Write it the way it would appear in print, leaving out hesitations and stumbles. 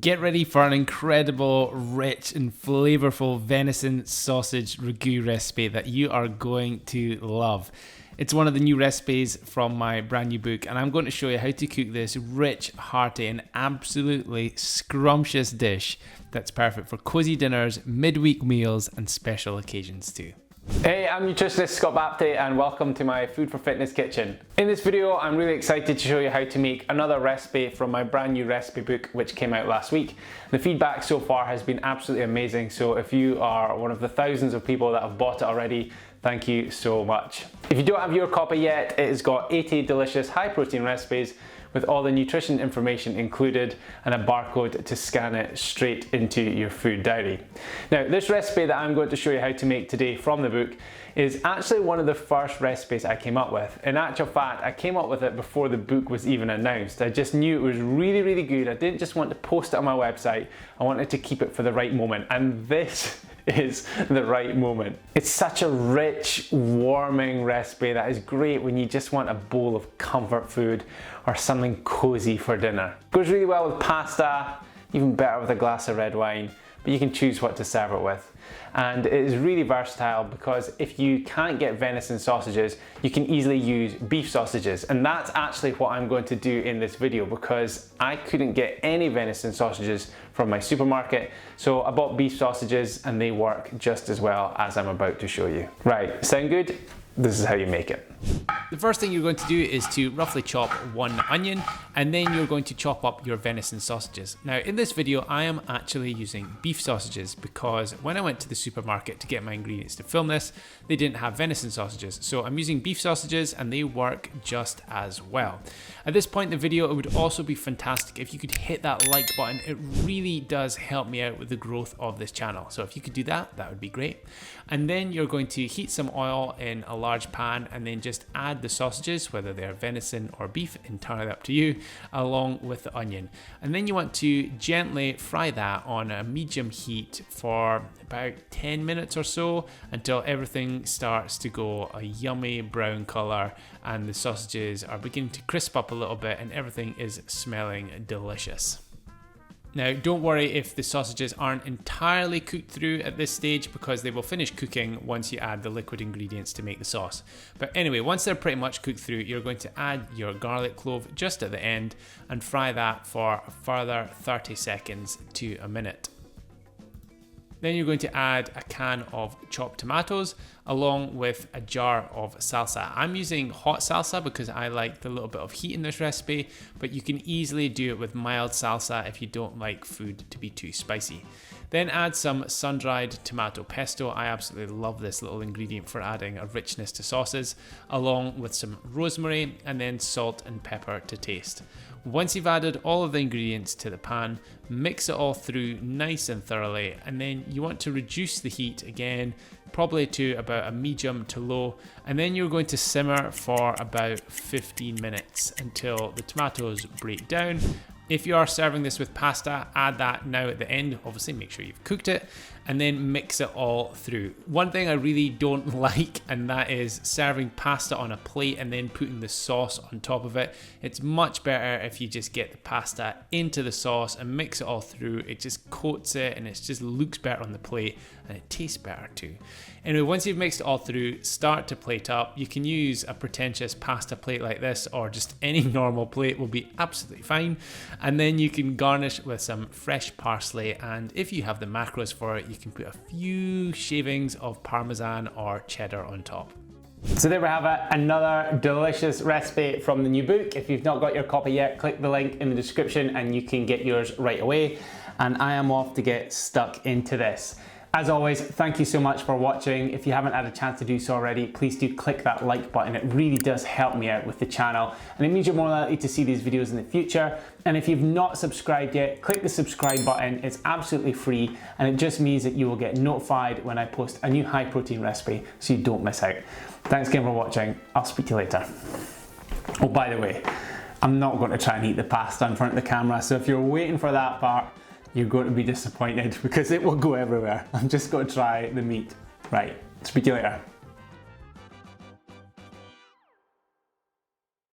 Get ready for an incredible, rich and flavorful venison sausage ragu recipe that you are going to love. It's one of the new recipes from my brand new book, and I'm going to show you how to cook this rich, hearty and absolutely scrumptious dish that's perfect for cozy dinners, midweek meals and special occasions too. Hey, I'm nutritionist Scott Baptie and welcome to my Food for Fitness kitchen. In this video, I'm really excited to show you how to make another recipe from my brand new recipe book which came out last week. The feedback so far has been absolutely amazing, so if you are one of the thousands of people that have bought it already, thank you so much. If you don't have your copy yet, it has got 80 delicious high protein recipes with all the nutrition information included and a barcode to scan it straight into your food diary. Now, this recipe that I'm going to show you how to make today from the book is actually one of the first recipes I came up with. In actual fact, I came up with it before the book was even announced. I just knew it was really good. I didn't just want to post it on my website, I wanted to keep it for the right moment, and this is the right moment. It's such a rich, warming recipe that is great when you just want a bowl of comfort food or something cozy for dinner. Goes really well with pasta, even better with a glass of red wine, but you can choose what to serve it with. And it is really versatile because if you can't get venison sausages, you can easily use beef sausages. And that's actually what I'm going to do in this video because I couldn't get any venison sausages from my supermarket. So I bought beef sausages and they work just as well as I'm about to show you. Right, sound good? This is how you make it. The first thing you're going to do is to roughly chop one onion, and then you're going to chop up your venison sausages. Now in this video I am actually using beef sausages because when I went to the supermarket to get my ingredients to film this, they didn't have venison sausages. So I'm using beef sausages and they work just as well. At this point in the video, it would also be fantastic if you could hit that like button. It really does help me out with the growth of this channel. So if you could do that, that would be great. And then you're going to heat some oil in a large pan and then just add the sausages, whether they're venison or beef, entirely up to you, along with the onion. And then you want to gently fry that on a medium heat for about 10 minutes or so until everything starts to go a yummy brown color and the sausages are beginning to crisp up a little bit and everything is smelling delicious. Now, don't worry if the sausages aren't entirely cooked through at this stage because they will finish cooking once you add the liquid ingredients to make the sauce. But anyway, once they're pretty much cooked through, you're going to add your garlic clove just at the end and fry that for a further 30 seconds to a minute. Then you're going to add a can of chopped tomatoes along with a jar of salsa. I'm using hot salsa because I like the little bit of heat in this recipe, but you can easily do it with mild salsa if you don't like food to be too spicy. Then add some sun-dried tomato pesto. I absolutely love this little ingredient for adding a richness to sauces, along with some rosemary and then salt and pepper to taste. Once you've added all of the ingredients to the pan, mix it all through nice and thoroughly, and then you want to reduce the heat again, probably to about a medium to low, and then you're going to simmer for about 15 minutes until the tomatoes break down. If you are serving this with pasta, add that now at the end. Obviously, make sure you've cooked it and then mix it all through. One thing I really don't like, and that is serving pasta on a plate and then putting the sauce on top of it. It's much better if you just get the pasta into the sauce and mix it all through. It just coats it and it just looks better on the plate and it tastes better too. Anyway, once you've mixed it all through, start to plate up. You can use a pretentious pasta plate like this or just any normal plate will be absolutely fine. And then you can garnish with some fresh parsley, and if you have the macros for it, you can put a few shavings of parmesan or cheddar on top. So there we have it, another delicious recipe from the new book. If you've not got your copy yet, click the link in the description and you can get yours right away. And I am off to get stuck into this. As always, thank you so much for watching. If you haven't had a chance to do so already, please do click that like button. It really does help me out with the channel and it means you're more likely to see these videos in the future. And if you've not subscribed yet, click the subscribe button. It's absolutely free and it just means that you will get notified when I post a new high protein recipe so you don't miss out. Thanks again for watching. I'll speak to you later. Oh, by the way, I'm not going to try and eat the pasta in front of the camera, so if you're waiting for that part, you're going to be disappointed because it will go everywhere. I'm just going to try the meat. Right, speak to you later.